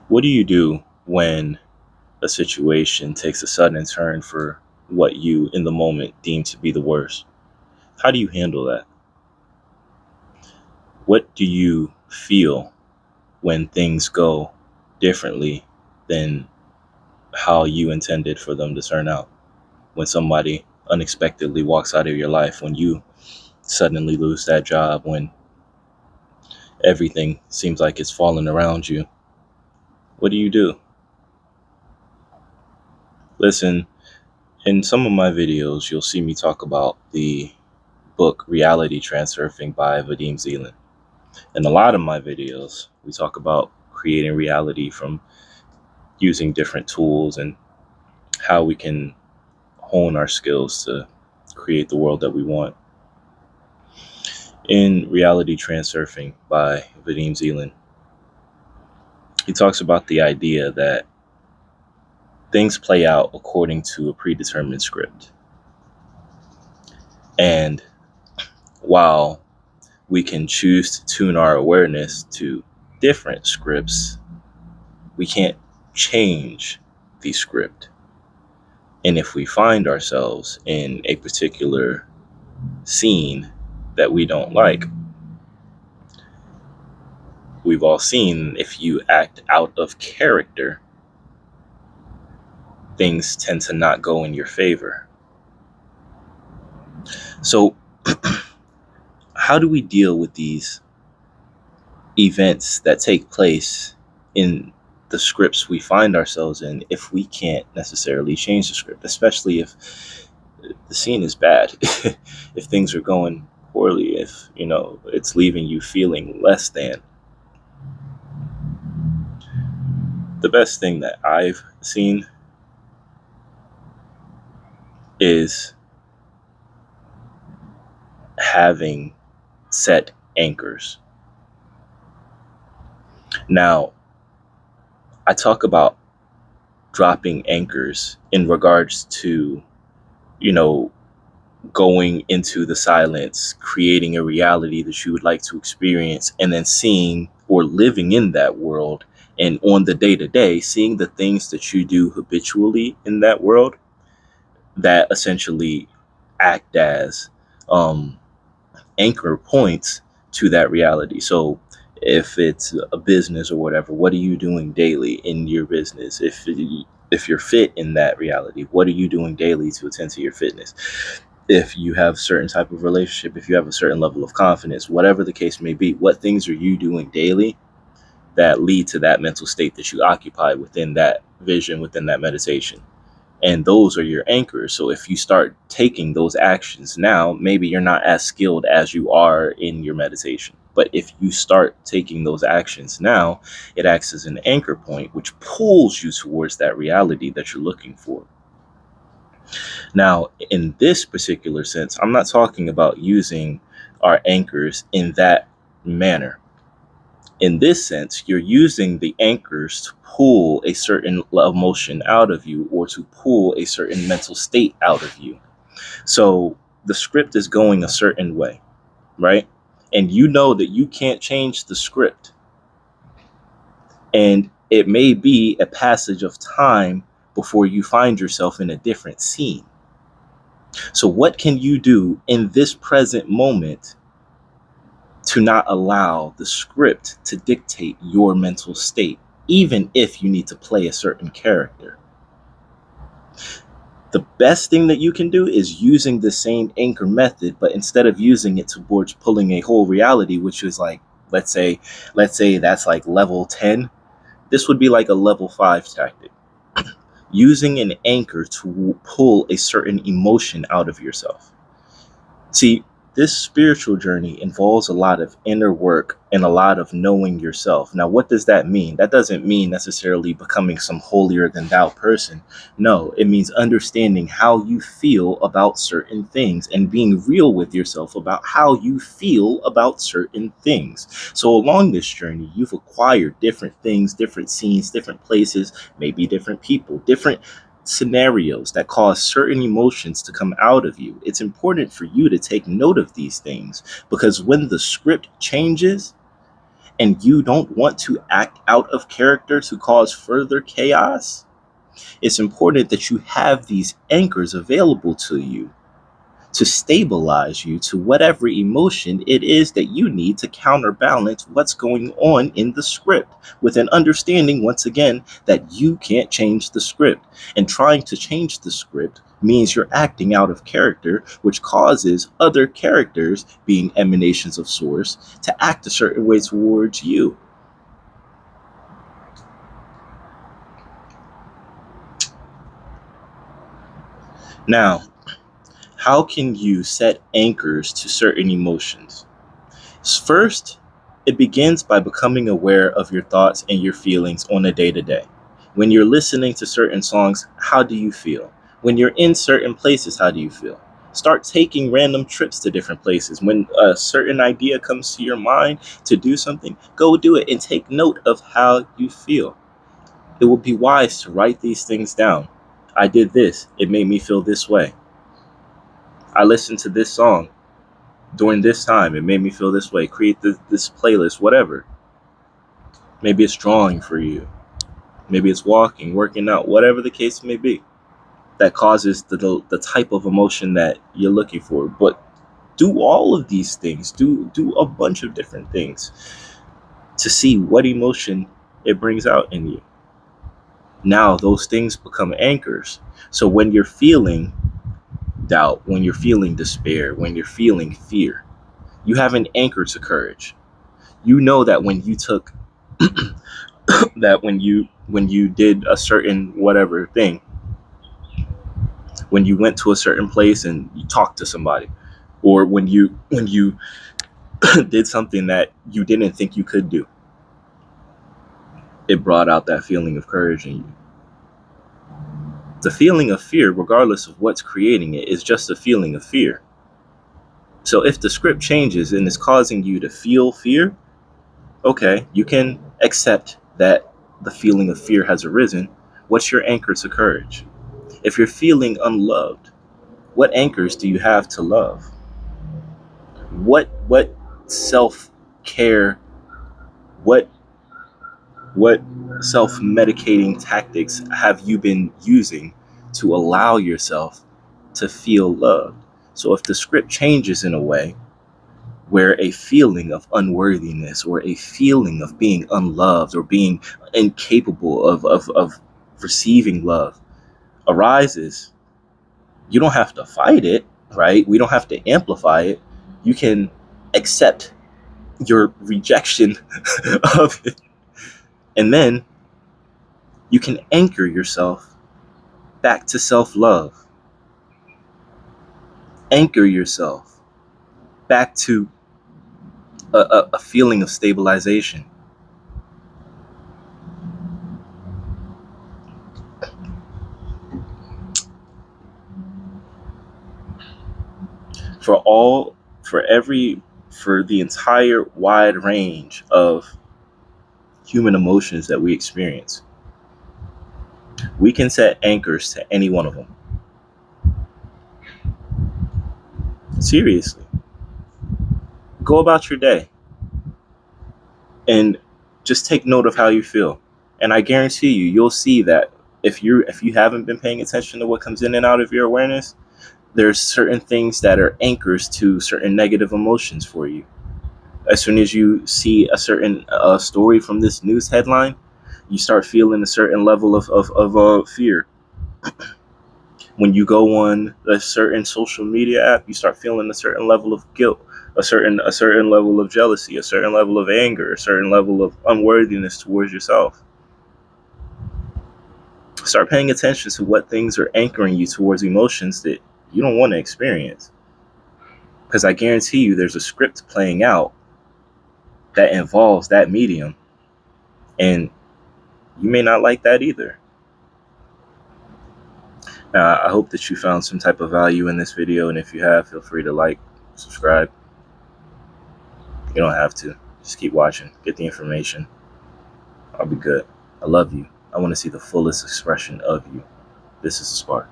What do you do when a situation takes a sudden turn for what you in the moment deem to be the worst? How do you handle that? What do you feel when things go differently than how you intended for them to turn out? When somebody unexpectedly walks out of your life, when you suddenly lose that job, when everything seems like it's falling around you, what do you do? Listen, in some of my videos, you'll see me talk about the book Reality Transurfing by Vadim Zeland. In a lot of my videos, we talk about creating reality from using different tools and how we can hone our skills to create the world that we want. In Reality Transurfing by Vadim Zeland, he talks about the idea that things play out according to a predetermined script. And while we can choose to tune our awareness to different scripts, we can't change the script. And if we find ourselves in a particular scene that we don't like, we've all seen if you act out of character, things tend to not go in your favor. So, how do we deal with these events that take place in the scripts we find ourselves in if we can't necessarily change the script, especially if the scene is bad, if things are going poorly, if it's leaving you feeling less than? The best thing that I've seen is having set anchors. Now, I talk about dropping anchors in regards to, you know, going into the silence, creating a reality that you would like to experience, and then seeing or living in that world. And on the day to day, seeing the things that you do habitually in that world that essentially act as um, anchor points to that reality. So if it's a business or whatever, what are you doing daily in your business? If you're fit in that reality, what are you doing daily to attend to your fitness? If you have certain type of relationship, if you have a certain level of confidence, whatever the case may be, what things are you doing daily that lead to that mental state that you occupy within that vision, within that meditation? And those are your anchors. So if you start taking those actions now, maybe you're not as skilled as you are in your meditation. But if you start taking those actions now, it acts as an anchor point, which pulls you towards that reality that you're looking for. Now, in this particular sense, I'm not talking about using our anchors in that manner. In this sense, you're using the anchors to pull a certain emotion out of you or to pull a certain mental state out of you. So the script is going a certain way, right? And you know that you can't change the script. And it may be a passage of time before you find yourself in a different scene. So, what can you do in this present moment to not allow the script to dictate your mental state, even if you need to play a certain character? The best thing that you can do is using the same anchor method, but instead of using it towards pulling a whole reality, which is like, let's say that's like level 10, this would be like a level 5 tactic. Using an anchor to pull a certain emotion out of yourself. See, this spiritual journey involves a lot of inner work and a lot of knowing yourself. Now, what does that mean? That doesn't mean necessarily becoming some holier than thou person. No, it means understanding how you feel about certain things and being real with yourself about how you feel about certain things. So along this journey, you've acquired different things, different scenes, different places, maybe different people, different scenarios that cause certain emotions to come out of you. It's important for you to take note of these things because when the script changes and you don't want to act out of character to cause further chaos, it's important that you have these anchors available to you to stabilize you to whatever emotion it is that you need to counterbalance what's going on in the script, with an understanding, once again, that you can't change the script. And trying to change the script means you're acting out of character, which causes other characters, being emanations of source, to act a certain way towards you. Now, how can you set anchors to certain emotions? First, it begins by becoming aware of your thoughts and your feelings on a day to day. When you're listening to certain songs, how do you feel? When you're in certain places, how do you feel? Start taking random trips to different places. When a certain idea comes to your mind to do something, go do it and take note of how you feel. It would be wise to write these things down. I did this, it made me feel this way. I listened to this song during this time, it made me feel this way. Create this playlist, whatever. Maybe it's drawing for you. Maybe it's walking, working out, whatever the case may be. That causes the type of emotion that you're looking for. But do all of these things. Do a bunch of different things to see what emotion it brings out in you. Now those things become anchors. So when you're feeling doubt, when you're feeling despair, when you're feeling fear, you have an anchor to courage. You know that when you took that when you did a certain whatever thing, when you went to a certain place and you talked to somebody, or when you did something that you didn't think you could do, it brought out that feeling of courage in you. The feeling of fear, regardless of what's creating it, is just a feeling of fear. So if the script changes and is causing you to feel fear, okay, you can accept that the feeling of fear has arisen. What's your anchor to courage? If you're feeling unloved, what anchors do you have to love? What self-care, what what self-medicating tactics have you been using to allow yourself to feel loved? So if the script changes in a way where a feeling of unworthiness or a feeling of being unloved or being incapable of receiving love arises, you don't have to fight it, right? We don't have to amplify it. You can accept your rejection of it. And then you can anchor yourself back to self-love. Anchor yourself back to a feeling of stabilization. For the entire wide range of human emotions that we experience, we can set anchors to any one of them. Seriously. Go about your day and just take note of how you feel. And I guarantee you'll see that if you haven't been paying attention to what comes in and out of your awareness, there's certain things that are anchors to certain negative emotions for you. As soon as you see a certain story from this news headline, you start feeling a certain level of fear. When you go on a certain social media app, you start feeling a certain level of guilt, a certain level of jealousy, a certain level of anger, a certain level of unworthiness towards yourself. Start paying attention to what things are anchoring you towards emotions that you don't want to experience. Because I guarantee you there's a script playing out that involves that medium, and you may not like that either. I hope that you found some type of value in this video, and if you have, feel free to like, subscribe. You don't have to. Just keep watching. Get the information. I'll be good. I love you. I want to see the fullest expression of you. This is a spark.